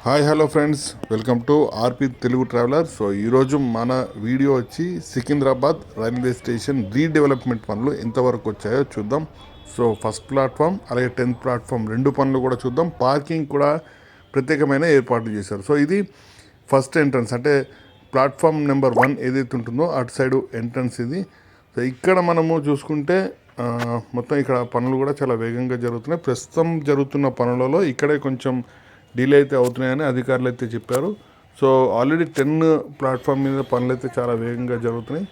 Hi hello friends, welcome to RP Telugu traveller. So ఈరోజు మన video వచ్చి సికింద్రాబాద్ రైల్వే స్టేషన్ రీడెవలప్మెంట్ పనులు ఎంతవరకు వచ్చాయో చూద్దాం. సో ఫస్ట్ ప్లాట్ఫామ్ అలాగే 10th ప్లాట్ఫామ్ రెండు పనులు కూడా చూద్దాం. పార్కింగ్ కూడా ప్రత్యేకమైన ఏర్పాట్లు చేశారు. సో ఇది ఫస్ట్ ఎంట్రన్స్, అంటే ప్లాట్ఫామ్ నెంబర్ 1 ఏదైతే ఉంటుందో అటు సైడు ఎంట్రన్స్ ఇది. సో ఇక్కడ మనము చూసుకుంటే మొత్తం ఇక్కడ పనులు కూడా చాలా వేగంగా జరుగుతున్నాయి. ప్రస్తుతం జరుగుతున్న పనులలో ఇక్కడే కొంచెం డిలే అయితే అవుతున్నాయని అధికారులు అయితే చెప్పారు. సో ఆల్రెడీ 10 ప్లాట్ఫామ్ మీద పనులు అయితే చాలా వేగంగా జరుగుతున్నాయి.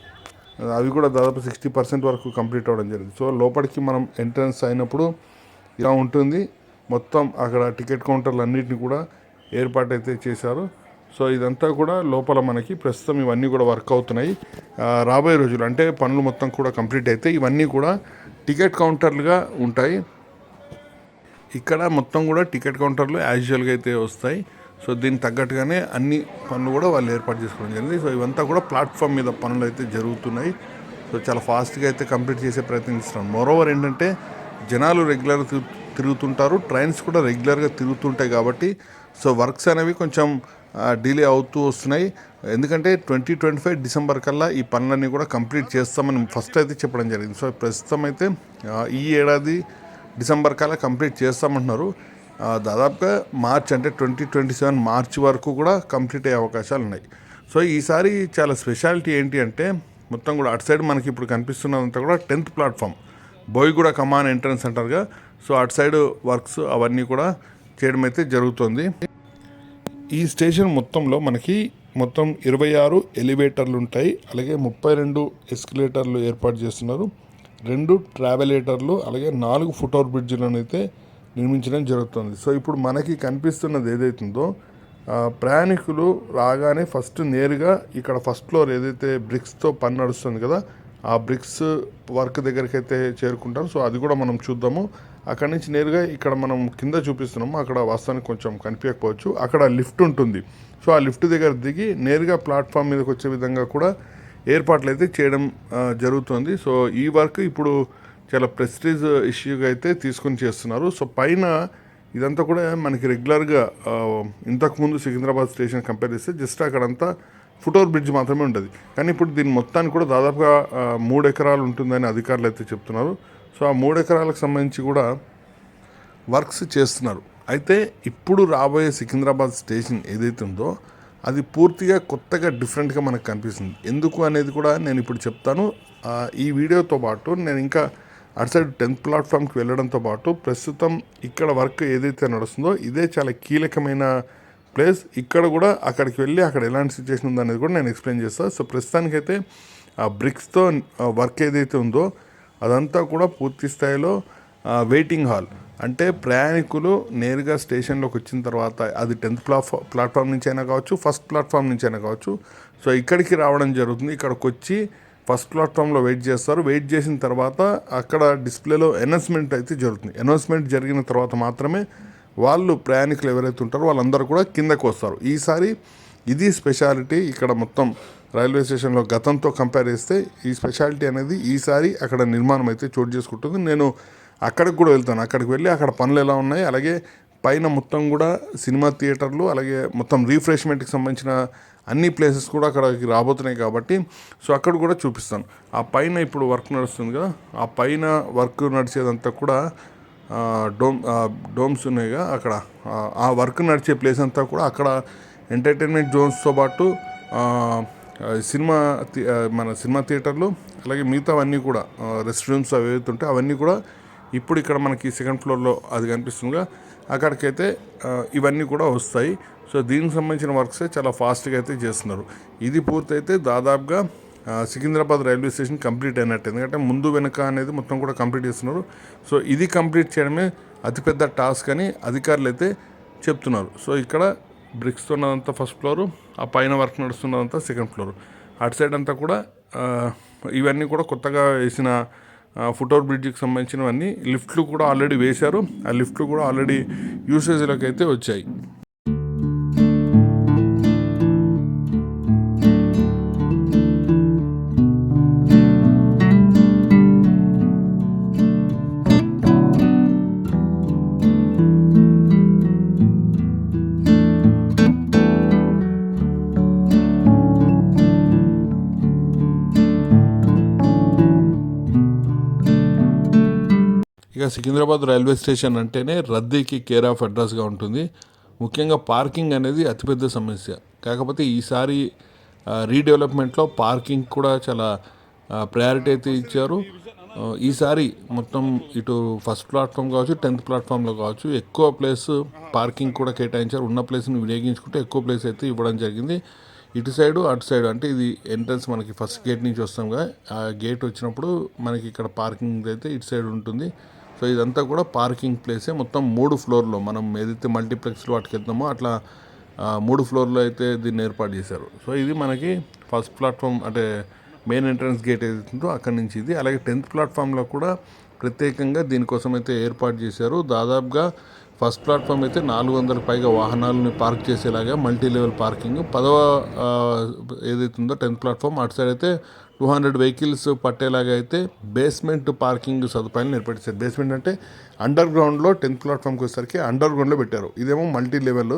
అవి కూడా దాదాపు 60% వరకు కంప్లీట్ అవ్వడం జరిగింది. సో లోపలికి మనం ఎంట్రన్స్ అయినప్పుడు ఇలా ఉంటుంది. మొత్తం అక్కడ టికెట్ కౌంటర్లు అన్నింటినీ కూడా ఏర్పాటు అయితే చేశారు. సో ఇదంతా కూడా లోపల మనకి ప్రస్తుతం ఇవన్నీ కూడా వర్క్ అవుతున్నాయి. రాబోయే రోజులు అంటే పనులు మొత్తం కూడా కంప్లీట్ అయితే ఇవన్నీ కూడా టికెట్ కౌంటర్లుగా ఉంటాయి. ఇక్కడ మొత్తం కూడా టికెట్ కౌంటర్లు యాజువల్గా అయితే వస్తాయి. సో దీనికి తగ్గట్టుగానే అన్ని పనులు కూడా వాళ్ళు ఏర్పాటు చేసుకోవడం జరిగింది. సో ఇవంతా కూడా ప్లాట్ఫామ్ మీద పనులు అయితే జరుగుతున్నాయి. సో చాలా ఫాస్ట్గా అయితే కంప్లీట్ చేసే ప్రయత్నిస్తున్నాం. మోరోవర్ ఏంటంటే జనాలు రెగ్యులర్గా తిరుగుతుంటారు, ట్రైన్స్ కూడా రెగ్యులర్గా తిరుగుతుంటాయి కాబట్టి సో వర్క్స్ అనేవి కొంచెం డిలే అవుతూ వస్తున్నాయి. ఎందుకంటే 2025 డిసెంబర్ కల్లా ఈ పనులన్నీ కూడా కంప్లీట్ చేస్తామని ఫస్ట్ అయితే చెప్పడం జరిగింది. సో ప్రస్తుతం అయితే ఈ ఏడాది డిసెంబర్ కల్లా కంప్లీట్ చేస్తామంటున్నారు. దాదాపుగా మార్చ్ అంటే 2027 మార్చి వరకు కూడా కంప్లీట్ అయ్యే అవకాశాలు ఉన్నాయి. సో ఈసారి చాలా స్పెషాలిటీ ఏంటి అంటే మొత్తం కూడా అటు సైడ్ మనకి ఇప్పుడు కనిపిస్తున్నదంతా కూడా 10th ప్లాట్ఫామ్, బోయిగూడ కమాన్ ఎంట్రన్స్ అంటారుగా. సో అటు సైడ్ వర్క్స్ అవన్నీ కూడా చేయడం అయితే జరుగుతుంది. ఈ స్టేషన్ మొత్తంలో మనకి మొత్తం 26 ఎలివేటర్లు ఉంటాయి, అలాగే 32 ఎస్కలేటర్లు ఏర్పాటు చేస్తున్నారు. 2 ట్రావెలేటర్లు అలాగే 4 ఫుట్ఓవర్ బ్రిడ్జ్లను అయితే నిర్మించడం జరుగుతుంది. సో ఇప్పుడు మనకి కనిపిస్తున్నది ఏదైతుందో ప్రయాణికులు రాగానే ఫస్ట్ నేరుగా ఇక్కడ ఫస్ట్ ఫ్లోర్ ఏదైతే బ్రిక్స్తో పని నడుస్తుంది కదా, ఆ బ్రిక్స్ వర్క్ దగ్గరికి అయితే చేరుకుంటారు. సో అది కూడా మనం చూద్దాము. అక్కడి నుంచి నేరుగా ఇక్కడ మనం కింద చూపిస్తున్నాము, అక్కడ వాస్తవానికి కొంచెం కనిపించకపోవచ్చు, అక్కడ లిఫ్ట్ ఉంటుంది. సో ఆ లిఫ్ట్ దగ్గర దిగి నేరుగా ప్లాట్ఫామ్ మీదకి వచ్చే విధంగా కూడా ఏర్పాట్లు అయితే చేయడం జరుగుతుంది. సో ఈ వర్క్ ఇప్పుడు చాలా ప్రెస్టీజ్ ఇష్యూగా అయితే తీసుకొని చేస్తున్నారు. సో పైన ఇదంతా కూడా మనకి రెగ్యులర్గా ఇంతకుముందు సికింద్రాబాద్ స్టేషన్ కంపేర్ చేస్తే జస్ట్ అక్కడంతా ఫుట్ఓవర్ బ్రిడ్జ్ మాత్రమే ఉంటుంది. కానీ ఇప్పుడు దీని మొత్తానికి కూడా దాదాపుగా 3 ఎకరాలు ఉంటుందని అధికారులు అయితే చెప్తున్నారు. సో ఆ 3 ఎకరాలకు సంబంధించి కూడా వర్క్స్ చేస్తున్నారు. అయితే ఇప్పుడు రాబోయే సికింద్రాబాద్ స్టేషన్ ఏదైతే ఉందో అది పూర్తిగా కొత్తగా డిఫరెంట్గా మనకు కనిపిస్తుంది. ఎందుకు అనేది కూడా నేను ఇప్పుడు చెప్తాను. ఈ వీడియోతో పాటు నేను ఇంకా అటు సైడ్ 10th ప్లాట్ఫామ్కి వెళ్ళడంతో పాటు ప్రస్తుతం ఇక్కడ వర్క్ ఏదైతే నడుస్తుందో ఇదే చాలా కీలకమైన ప్లేస్. ఇక్కడ కూడా అక్కడికి వెళ్ళి అక్కడ ఎలాంటి సిచ్యువేషన్ ఉందో అనేది కూడా నేను ఎక్స్ప్లెయిన్ చేస్తాను. సో ప్రస్తుతానికైతే ఆ బ్రిక్స్తో వర్క్ ఏదైతే ఉందో అదంతా కూడా పూర్తి స్థాయిలో వెయిటింగ్ హాల్, అంటే ప్రయాణికులు నేరుగా స్టేషన్లోకి వచ్చిన తర్వాత అది 10th ప్లాట్ఫామ్ నుంచి అయినా కావచ్చు, ఫస్ట్ ప్లాట్ఫామ్ నుంచి అయినా కావచ్చు. సో ఇక్కడికి రావడం జరుగుతుంది. ఇక్కడికి వచ్చి ఫస్ట్ ప్లాట్ఫామ్లో వెయిట్ చేస్తారు. వెయిట్ చేసిన తర్వాత అక్కడ డిస్ప్లేలో అనౌన్స్మెంట్ అయితే జరుగుతుంది. అనౌన్స్మెంట్ జరిగిన తర్వాత మాత్రమే వాళ్ళు ప్రయాణికులు ఎవరైతే ఉంటారో వాళ్ళందరూ కూడా కిందకు వస్తారు. ఈసారి ఇది స్పెషాలిటీ. ఇక్కడ మొత్తం రైల్వే స్టేషన్లో గతంతో కంపేర్ చేస్తే ఈ స్పెషాలిటీ అనేది ఈసారి అక్కడ నిర్మాణం అయితే చోటు చేసుకుంటుంది. నేను అక్కడికి కూడా వెళ్తాను. అక్కడికి వెళ్ళి అక్కడ పనులు ఎలా ఉన్నాయి, అలాగే పైన మొత్తం కూడా సినిమా థియేటర్లు అలాగే మొత్తం రీఫ్రెష్మెంట్కి సంబంధించిన అన్ని ప్లేసెస్ కూడా అక్కడికి రాబోతున్నాయి కాబట్టి సో అక్కడ కూడా చూపిస్తాను. ఆ పైన ఇప్పుడు వర్క్ నడుస్తుంది కదా, ఆ పైన వర్క్ నడిచేదంతా కూడా డోమ్స్ ఉన్నాయిగా, అక్కడ ఆ వర్క్ నడిచే ప్లేస్ అంతా కూడా అక్కడ ఎంటర్టైన్మెంట్ జోన్స్తో పాటు మన సినిమా థియేటర్లు అలాగే మిగతావన్నీ కూడా రెస్ట్ రూమ్స్ అవి ఏవైతే ఉంటాయి అవన్నీ కూడా ఇప్పుడు ఇక్కడ మనకి 2nd ఫ్లోర్లో అది కనిపిస్తుందిగా, అక్కడికైతే ఇవన్నీ కూడా వస్తాయి. సో దీనికి సంబంధించిన వర్క్సే చాలా ఫాస్ట్గా అయితే చేస్తున్నారు. ఇది పూర్తయితే దాదాపుగా సికింద్రాబాద్ రైల్వే స్టేషన్ కంప్లీట్ అయినట్టు. ఎందుకంటే ముందు వెనక అనేది మొత్తం కూడా కంప్లీట్ చేస్తున్నారు. సో ఇది కంప్లీట్ చేయడమే అతిపెద్ద టాస్క్ అని అధికారులు అయితే చెప్తున్నారు. సో ఇక్కడ బ్రిక్స్తో ఉన్నదంతా ఫస్ట్ ఫ్లోరు, ఆ పైన వర్క్ నడుస్తున్నదంతా 2nd ఫ్లోరు. అటు సైడ్ అంతా కూడా ఇవన్నీ కూడా కొత్తగా వేసిన ఫుట్ఓవర్ బ్రిడ్జ్కి సంబంధించినవన్నీ లిఫ్ట్లు కూడా ఆల్రెడీ వేశారు. ఆ లిఫ్ట్లు కూడా ఆల్రెడీ యూసేజ్లోకి అయితే వచ్చాయి. జనరల్గా సికింద్రాబాద్ రైల్వే స్టేషన్ అంటేనే రద్దీకి కేర్ ఆఫ్ అడ్రస్గా ఉంటుంది. ముఖ్యంగా పార్కింగ్ అనేది అతిపెద్ద సమస్య. కాకపోతే ఈసారి రీడెవలప్మెంట్లో పార్కింగ్ కూడా చాలా ప్రయారిటీ అయితే ఇచ్చారు. ఈసారి మొత్తం ఇటు ఫస్ట్ ప్లాట్ఫామ్ కావచ్చు, 10th ప్లాట్ఫామ్లో కావచ్చు ఎక్కువ ప్లేస్ పార్కింగ్ కూడా కేటాయించారు. ఉన్న ప్లేస్ని వినియోగించుకుంటే ఎక్కువ ప్లేస్ అయితే ఇవ్వడం జరిగింది. ఇటు సైడు అటు సైడ్ అంటే ఇది ఎంట్రన్స్ మనకి ఫస్ట్ గేట్ నుంచి వస్తాంగా, ఆ గేట్ వచ్చినప్పుడు మనకి ఇక్కడ పార్కింగ్ అయితే ఇటు సైడ్ ఉంటుంది. సో ఇదంతా కూడా పార్కింగ్ ప్లేసే. మొత్తం 3 ఫ్లోర్లో మనం ఏదైతే మల్టీప్లెక్స్లో వాటికి వెళ్తామో అట్లా 3 ఫ్లోర్లో అయితే దీన్ని ఏర్పాటు చేశారు. సో ఇది మనకి ఫస్ట్ ప్లాట్ఫామ్ అంటే మెయిన్ ఎంట్రన్స్ గేట్ ఏదైతుందో అక్కడి నుంచి ఇది. అలాగే 10th ప్లాట్ఫామ్లో కూడా ప్రత్యేకంగా దీనికోసం అయితే ఏర్పాటు చేశారు. దాదాపుగా ఫస్ట్ ప్లాట్ఫామ్ అయితే 400 పైగా వాహనాలని పార్క్ చేసేలాగా మల్టీ లెవెల్ పార్కింగ్. 10వ ఏదైతుందో 10th ప్లాట్ఫామ్ అటు సైడ్ అయితే 200 వెహికల్స్ పట్టేలాగా అయితే బేస్మెంట్ పార్కింగ్ సదుపాయాలను ఏర్పరిచారు. బేస్మెంట్ అంటే అండర్ గ్రౌండ్లో 10th ప్లాట్ఫామ్కి వచ్చేసరికి అండర్ గ్రౌండ్లో పెట్టారు. ఇదేమో మల్టీ లెవెల్,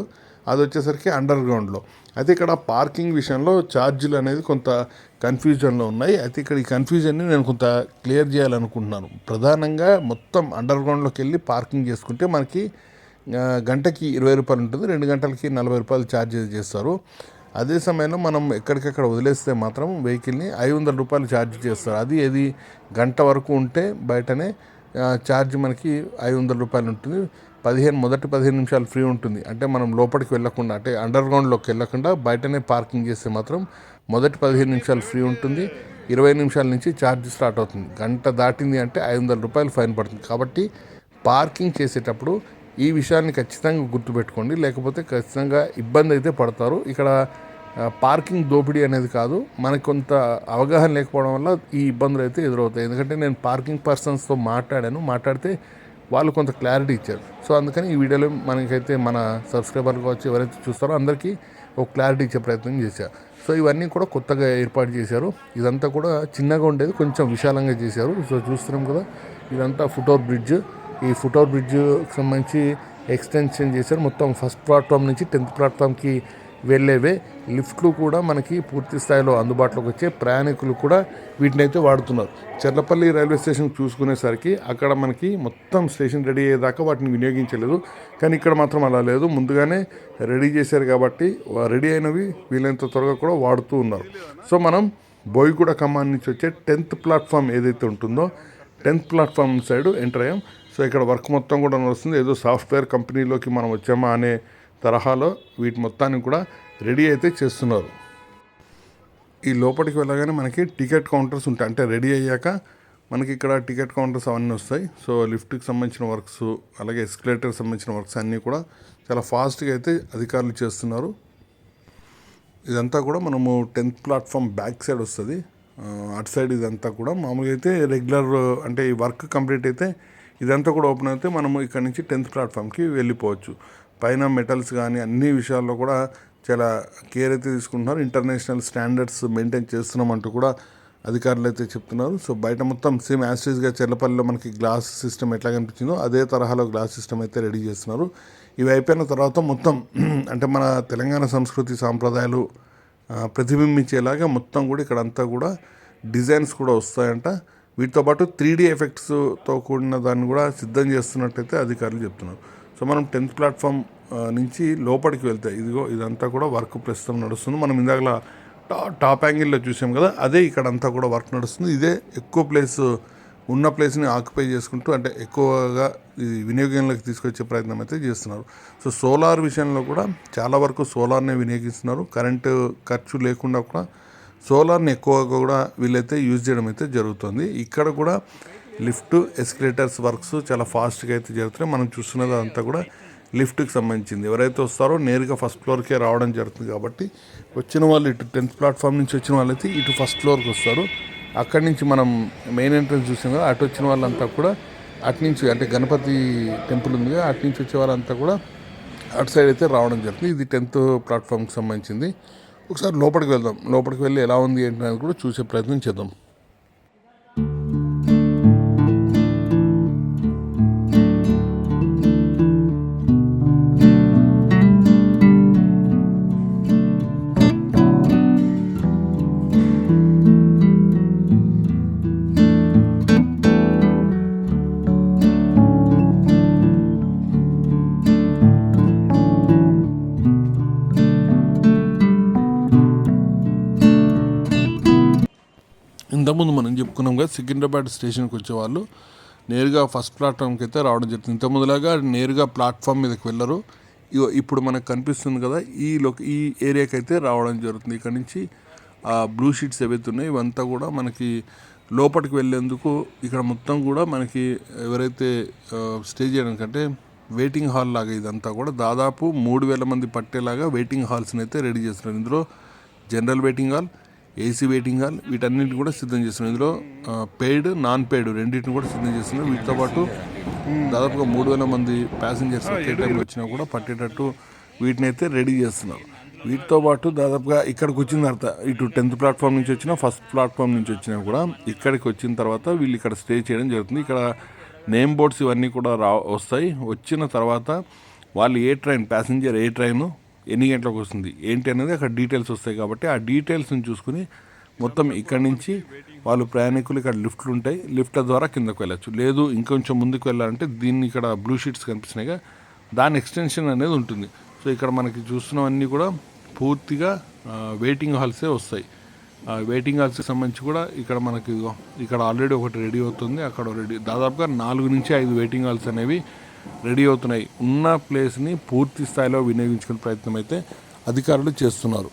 అది వచ్చేసరికి అండర్ గ్రౌండ్లో. అయితే ఇక్కడ పార్కింగ్ విషయంలో ఛార్జీలు అనేది కొంత కన్ఫ్యూజన్లో ఉన్నాయి. అయితే ఇక్కడ ఈ కన్ఫ్యూజన్ని నేను కొంత క్లియర్ చేయాలనుకుంటున్నాను. ప్రధానంగా మొత్తం అండర్ గ్రౌండ్లోకి వెళ్ళి పార్కింగ్ చేసుకుంటే మనకి గంటకి 20 రూపాయలు ఉంటుంది, 2 గంటలకి 40 రూపాయలు ఛార్జ్ చేస్తారు. అదే సమయంలో మనం ఎక్కడికక్కడ వదిలేస్తే మాత్రం వెహికల్ని 500 రూపాయలు ఛార్జ్ చేస్తారు. అది గంట వరకు ఉంటే బయటనే ఛార్జ్ మనకి 500 రూపాయలు ఉంటుంది. మొదటి 15 నిమిషాలు ఫ్రీ ఉంటుంది. అంటే మనం లోపలికి వెళ్ళకుండా, అంటే అండర్ గ్రౌండ్లోకి వెళ్ళకుండా బయటనే పార్కింగ్ చేస్తే మాత్రం మొదటి 15 నిమిషాలు ఫ్రీ ఉంటుంది. 20 నిమిషాల నుంచి ఛార్జ్ స్టార్ట్ అవుతుంది. గంట దాటింది అంటే 500 రూపాయలు ఫైన్ పడుతుంది. కాబట్టి పార్కింగ్ చేసేటప్పుడు ఈ విషయాన్ని ఖచ్చితంగా గుర్తుపెట్టుకోండి, లేకపోతే ఖచ్చితంగా ఇబ్బంది అయితే పడతారు. ఇక్కడ పార్కింగ్ దోపిడీ అనేది కాదు, మనకు కొంత అవగాహన లేకపోవడం వల్ల ఈ ఇబ్బందులు అయితే ఎదురవుతాయి. ఎందుకంటే నేను పార్కింగ్ పర్సన్స్తో మాట్లాడితే వాళ్ళు కొంత క్లారిటీ ఇచ్చారు. సో అందుకని ఈ వీడియోలో మనకైతే మన సబ్స్క్రైబర్లు కావచ్చు ఎవరైతే చూస్తారో అందరికీ ఒక క్లారిటీ ఇచ్చే ప్రయత్నం చేశారు. సో ఇవన్నీ కూడా కొత్తగా ఏర్పాటు చేశారు. ఇదంతా కూడా చిన్నగా ఉండేది కొంచెం విశాలంగా చేశారు. సో చూస్తున్నాం కదా, ఇదంతా ఫుట్ఓవర్ బ్రిడ్జ్. ఈ ఫుట్ఓవర్ బ్రిడ్జ్కి సంబంధించి ఎక్స్టెన్షన్ చేశారు. మొత్తం ఫస్ట్ ప్లాట్ఫామ్ నుంచి 10th ప్లాట్ఫామ్కి వెళ్ళేవే లిఫ్ట్లు కూడా మనకి పూర్తి స్థాయిలో అందుబాటులోకి వచ్చే ప్రయాణికులు కూడా వీటిని అయితే వాడుతున్నారు. చెర్లపల్లి రైల్వే స్టేషన్ చూసుకునేసరికి అక్కడ మనకి మొత్తం స్టేషన్ రెడీ అయ్యేదాకా వాటిని వినియోగించలేదు. కానీ ఇక్కడ మాత్రం అలా లేదు, ముందుగానే రెడీ చేశారు కాబట్టి రెడీ అయినవి వీలైనంత త్వరగా కూడా వాడుతూ ఉన్నారు. సో మనం బోయిగూడ కమాన్ నుంచి వచ్చే 10th ప్లాట్ఫామ్ ఏదైతే ఉంటుందో 10th ప్లాట్ఫామ్ సైడ్ ఎంటర్ అయ్యాం. సో ఇక్కడ వర్క్ మొత్తం కూడా నడుస్తుంది. ఏదో సాఫ్ట్వేర్ కంపెనీలోకి మనం వచ్చామా అనే తరహాలో వీటి మొత్తాన్ని కూడా రెడీ అయితే చేస్తున్నారు. ఈ లోపలికి వెళ్ళగానే మనకి టికెట్ కౌంటర్స్ ఉంటాయి. అంటే రెడీ అయ్యాక మనకి ఇక్కడ టికెట్ కౌంటర్స్ అవన్నీ వస్తాయి. సో లిఫ్ట్కి సంబంధించిన వర్క్స్ అలాగే ఎస్కలేటర్కి సంబంధించిన వర్క్స్ అన్నీ కూడా చాలా ఫాస్ట్గా అయితే అధికారులు చేస్తున్నారు. ఇదంతా కూడా మనము 10th ప్లాట్ఫామ్ బ్యాక్ సైడ్ వస్తుంది. అటు సైడ్ ఇదంతా కూడా మామూలుగా అయితే రెగ్యులర్ అంటే ఈ వర్క్ కంప్లీట్ అయితే ఇదంతా కూడా ఓపెన్ అయితే మనము ఇక్కడ నుంచి 10th ప్లాట్ఫామ్కి వెళ్ళిపోవచ్చు. పైన మెటల్స్ కానీ అన్ని విషయాల్లో కూడా చాలా కేర్ అయితే తీసుకుంటున్నారు. ఇంటర్నేషనల్ స్టాండర్డ్స్ మెయింటైన్ చేస్తున్నామంటూ కూడా అధికారులు అయితే చెప్తున్నారు. సో బయట మొత్తం సేమ్ యాస్టీస్గా చెర్లపల్లిలో మనకి గ్లాస్ సిస్టమ్ ఎట్లా కనిపించిందో అదే తరహాలో గ్లాస్ సిస్టమ్ అయితే రెడీ చేస్తున్నారు. ఇవి అయిపోయిన తర్వాత మొత్తం అంటే మన తెలంగాణ సంస్కృతి సాంప్రదాయాలు ప్రతిబింబించేలాగా మొత్తం కూడా ఇక్కడ అంతా కూడా డిజైన్స్ కూడా వస్తాయంట. వీటితో పాటు 3D ఎఫెక్ట్స్తో కూడిన దాన్ని కూడా సిద్ధం చేస్తున్నట్టయితే అధికారులు చెప్తున్నారు. సో మనం 10th ప్లాట్ఫామ్ నుంచి లోపలికి వెళ్తే ఇదంతా కూడా వర్క్ ప్రస్తుతం నడుస్తుంది. మనం ఇందాక టాప్ యాంగిల్లో చూసాం కదా, అదే ఇక్కడ అంతా కూడా వర్క్ నడుస్తుంది. ఇదే ఎక్కువ ప్లేస్ ఉన్న ప్లేస్ని ఆక్యుపై చేసుకుంటూ అంటే ఎక్కువగా వినియోగంలోకి తీసుకొచ్చే ప్రయత్నం అయితే చేస్తున్నారు. సో సోలార్ విషయంలో కూడా చాలా వరకు సోలార్నే వినియోగిస్తున్నారు. కరెంటు ఖర్చు లేకుండా కూడా సోలార్ని ఎక్కువగా కూడా వీళ్ళైతే యూజ్ చేయడం అయితే జరుగుతుంది. ఇక్కడ కూడా లిఫ్ట్ ఎస్కలేటర్స్ వర్క్స్ చాలా ఫాస్ట్గా అయితే జరుగుతున్నాయి. మనం చూస్తున్నది అంతా కూడా లిఫ్ట్కి సంబంధించింది. ఎవరైతే వస్తారో నేరుగా ఫస్ట్ ఫ్లోర్కే రావడం జరుగుతుంది. కాబట్టి వచ్చిన వాళ్ళు ఇటు 10th ప్లాట్ఫామ్ నుంచి వచ్చిన వాళ్ళైతే ఇటు ఫస్ట్ ఫ్లోర్కి వస్తారు. అక్కడి నుంచి మనం మెయిన్ ఎంట్రన్స్ చూసాం కదా, అటు వచ్చిన వాళ్ళంతా కూడా అటు నుంచి అంటే గణపతి టెంపుల్ ఉంది కదా, అటు నుంచి వచ్చే వాళ్ళంతా కూడా అటు సైడ్ అయితే రావడం జరుగుతుంది. ఇది 10th ప్లాట్ఫామ్కి సంబంధించింది. ఒకసారి లోపలికి వెళ్దాం. లోపలికి వెళ్ళి ఎలా ఉంది ఏంటనేది కూడా చూసే ప్రయత్నం చేద్దాం. ఇంతకుముందు మనం చెప్పుకున్నాం కదా, సికింద్రాబాద్ స్టేషన్కి వచ్చేవాళ్ళు నేరుగా ఫస్ట్ ప్లాట్ఫామ్కి అయితే రావడం జరుగుతుంది. ఇంతకుముందులాగా నేరుగా ప్లాట్ఫామ్ మీదకి వెళ్ళరు. ఇప్పుడు మనకు కనిపిస్తుంది కదా, ఈ ఏరియాకి అయితే రావడం జరుగుతుంది. ఇక్కడ నుంచి ఆ బ్లూ షీట్స్ ఏవైతే ఉన్నాయో ఇవంతా కూడా మనకి లోపలికి వెళ్ళేందుకు ఇక్కడ మొత్తం కూడా మనకి ఎవరైతే స్టే చేయడానికంటే వెయిటింగ్ హాల్ లాగా ఇదంతా కూడా దాదాపు 3000 మంది పట్టేలాగా వెయిటింగ్ హాల్స్ని అయితే రెడీ చేస్తున్నారు. ఇందులో general waiting hall, AC waiting hall వీటన్నిటిని కూడా సిద్ధం చేస్తున్నారు. ఇందులో పెయిడ్, నాన్ పెయిడ్ రెండింటిని కూడా సిద్ధం చేస్తున్నారు. వీటితో పాటు దాదాపుగా 3000 మంది ప్యాసింజర్స్ ఒకే టైంలో వచ్చినా కూడా పట్టేటట్టు వీటిని అయితే రెడీ చేస్తున్నారు. వీటితో పాటు దాదాపుగా ఇక్కడికి వచ్చిన తర్వాత ఇటు 10th ప్లాట్ఫామ్ నుంచి వచ్చినా, ఫస్ట్ ప్లాట్ఫామ్ నుంచి వచ్చినా కూడా ఇక్కడికి వచ్చిన తర్వాత వీళ్ళు ఇక్కడ స్టే చేయడం జరుగుతుంది. ఇక్కడ నేమ్ బోర్డ్స్ ఇవన్నీ కూడా వస్తాయి. వచ్చిన తర్వాత వాళ్ళు ఏ ట్రైన్, ప్యాసింజర్ ఏ ట్రైన్ ఎన్ని గంటలకు వస్తుంది ఏంటి అనేది అక్కడ డీటెయిల్స్ వస్తాయి. కాబట్టి ఆ డీటెయిల్స్ని చూసుకుని మొత్తం ఇక్కడి నుంచి వాళ్ళు ప్రయాణికులు ఇక్కడ లిఫ్ట్లు ఉంటాయి, లిఫ్ట్ల ద్వారా కిందకు వెళ్ళచ్చు. లేదు ఇంకొంచెం ముందుకు వెళ్ళాలంటే దీన్ని ఇక్కడ బ్లూ షీట్స్ కనిపిస్తున్నాయిగా, దాని ఎక్స్టెన్షన్ అనేది ఉంటుంది. సో ఇక్కడ మనకి చూస్తున్నవన్నీ కూడా పూర్తిగా వెయిటింగ్ హాల్సే వస్తాయి. వెయిటింగ్ హాల్స్కి సంబంధించి కూడా ఇక్కడ మనకి ఇక్కడ ఆల్రెడీ ఒకటి రెడీ అవుతుంది. అక్కడ దాదాపుగా 4 నుంచి 5 వెయిటింగ్ హాల్స్ అనేవి రెడీ అవుతున్నాయి. ఉన్న ప్లేస్ని పూర్తి స్థాయిలో వినియోగించుకునే ప్రయత్నం అయితే అధికారులు చేస్తున్నారు.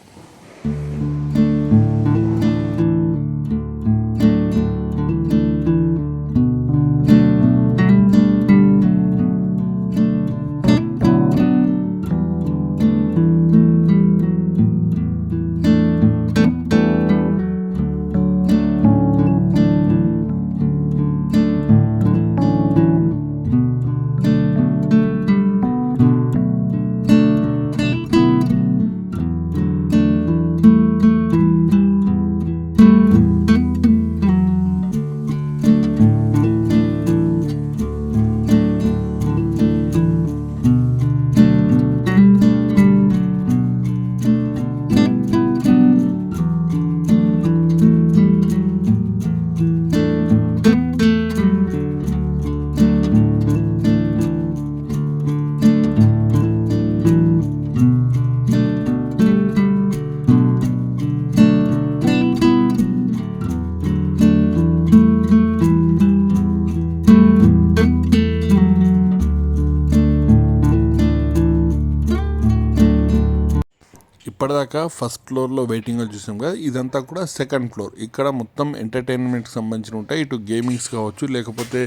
ఇప్పటిదాకా ఫస్ట్ ఫ్లోర్లో వెయిటింగ్ హాల్ చూసాం కదా, ఇదంతా కూడా సెకండ్ ఫ్లోర్. ఇక్కడ మొత్తం ఎంటర్టైన్మెంట్కి సంబంధించిన ఉంటాయి. ఇటు గేమింగ్స్ కావచ్చు, లేకపోతే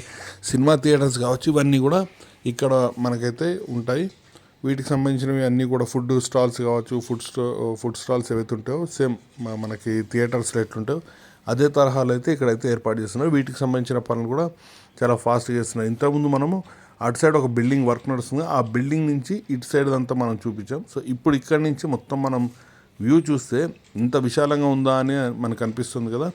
సినిమా థియేటర్స్ కావచ్చు, ఇవన్నీ కూడా ఇక్కడ మనకైతే ఉంటాయి. వీటికి సంబంధించినవి అన్నీ కూడా ఫుడ్ స్టాల్స్ కావచ్చు, ఫుడ్ స్టాల్స్ ఏవైతే ఉంటాయో సేమ్ మనకి థియేటర్స్లో ఎట్లుంటాయో అదే తరహాలో అయితే ఇక్కడైతే ఏర్పాటు చేస్తున్నారు. వీటికి సంబంధించిన పనులు కూడా చాలా ఫాస్ట్గా చేస్తున్నారు. ఇంతకుముందు మనము అటు సైడ్ ఒక బిల్డింగ్ వర్క్ నడుస్తుంది, ఆ బిల్డింగ్ నుంచి ఇటు సైడ్ అంతా మనం చూపించాం. సో ఇప్పుడు ఇక్కడ నుంచి మొత్తం మనం వ్యూ చూస్తే ఇంత విశాలంగా ఉందా అని మనకు అనిపిస్తుంది కదా.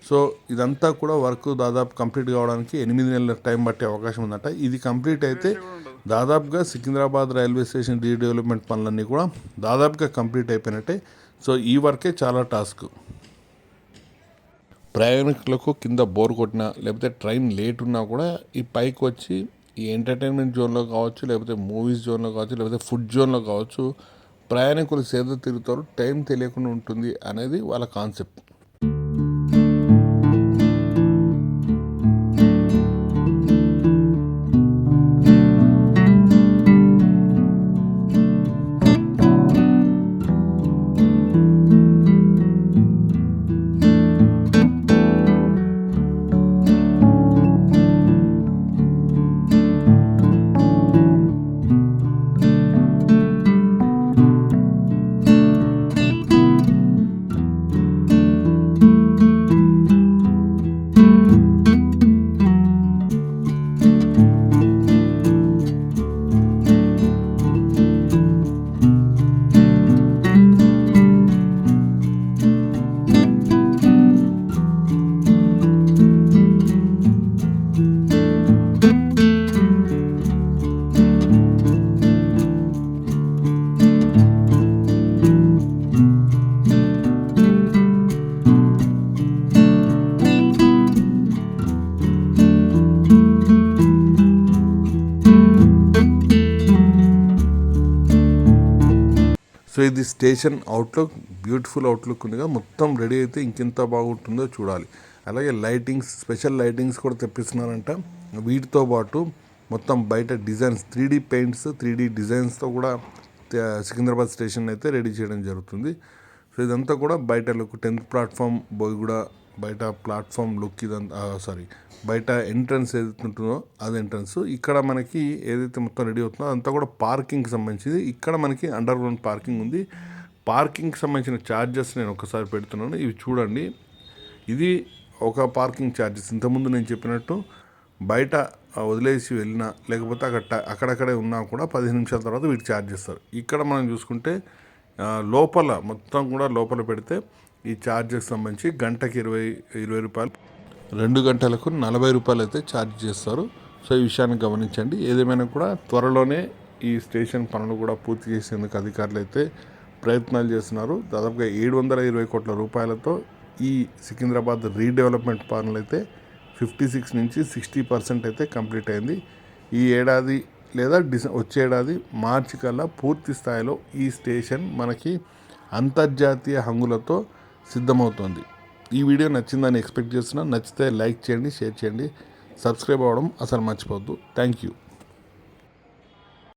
సో ఇదంతా కూడా వర్క్ దాదాపు కంప్లీట్ కావడానికి 8 నెలల టైం పట్టే అవకాశం ఉందట. ఇది కంప్లీట్ అయితే దాదాపుగా సికింద్రాబాద్ రైల్వే స్టేషన్ రీడెవలప్మెంట్ పనులన్నీ కూడా దాదాపుగా కంప్లీట్ అయిపోయినట్టే. సో ఈ వర్కే చాలా టాస్క్. ప్రయాణికులకు కింద బోర్ కొట్టినా, లేకపోతే ట్రైన్ లేట్ ఉన్నా కూడా ఈ పైకి వచ్చి ఈ ఎంటర్టైన్మెంట్ జోన్లో కావచ్చు, లేకపోతే మూవీస్ జోన్లో కావచ్చు, లేకపోతే ఫుడ్ జోన్లో కావచ్చు, ప్రయాణికులు సేద తిరుగుతారు, టైం తెలియకుండా ఉంటుంది అనేది వాళ్ళ కాన్సెప్ట్. సో ఇది స్టేషన్ అవుట్లుక్, బ్యూటిఫుల్ అవుట్లుక్ ఉందిగా, మొత్తం రెడీ అయితే ఇంకెంత బాగుంటుందో చూడాలి. అలాగే లైటింగ్స్, స్పెషల్ లైటింగ్స్ కూడా తెప్పిస్తున్నారంట. వీటితో పాటు మొత్తం బయట డిజైన్స్, 3D పెయింట్స్, 3D డిజైన్స్తో కూడా సికింద్రాబాద్ స్టేషన్ అయితే రెడీ చేయడం జరుగుతుంది. సో ఇదంతా కూడా బయట లుక్, 10th ప్లాట్ఫామ్ బోగిగూడ బయట ప్లాట్ఫామ్ లుక్ ఇదంతా, బయట ఎంట్రన్స్ ఏదైతే ఉంటుందో అది ఎంట్రన్స్. ఇక్కడ మనకి ఏదైతే మొత్తం రెడీ అవుతుందో అదంతా కూడా పార్కింగ్కి సంబంధించింది. ఇక్కడ మనకి అండర్ గ్రౌండ్ పార్కింగ్ ఉంది. పార్కింగ్కి సంబంధించిన ఛార్జెస్ నేను ఒకసారి పెడుతున్నాను, ఇవి చూడండి. ఇది ఒక పార్కింగ్ ఛార్జెస్. ఇంతకుముందు నేను చెప్పినట్టు బయట వదిలేసి వెళ్ళినా లేకపోతే అక్కడక్కడే ఉన్నా కూడా 15 నిమిషాల తర్వాత వీటి ఛార్జ్ చేస్తారు. ఇక్కడ మనం చూసుకుంటే లోపల మొత్తం కూడా లోపల పెడితే ఈ ఛార్జెస్ సంబంధించి గంటకి 20 రూపాయలు, 2 గంటలకు 40 రూపాయలు అయితే ఛార్జ్ చేస్తారు. సో ఈ విషయాన్ని గమనించండి. ఏదేమైనా కూడా త్వరలోనే ఈ స్టేషన్ పనులు కూడా పూర్తి చేసేందుకు అధికారులు అయితే ప్రయత్నాలు చేస్తున్నారు. దాదాపుగా 720 కోట్ల రూపాయలతో ఈ సికింద్రాబాద్ రీడెవలప్మెంట్ పనులు అయితే 56 నుంచి 60% అయితే కంప్లీట్ అయింది. ఈ ఏడాది లేదా వచ్చే ఏడాది మార్చి కల్లా పూర్తి స్థాయిలో ఈ స్టేషన్ మనకి అంతర్జాతీయ హంగులతో సిద్ధమవుతోంది. ఈ వీడియో నచ్చిందని ఎక్స్పెక్ట్ చేస్తున్నాను. నచ్చితే లైక్ చేయండి, షేర్ చేయండి, సబ్స్క్రైబ్ అవ్వడం అసలు మర్చిపోవద్దు. Thank you.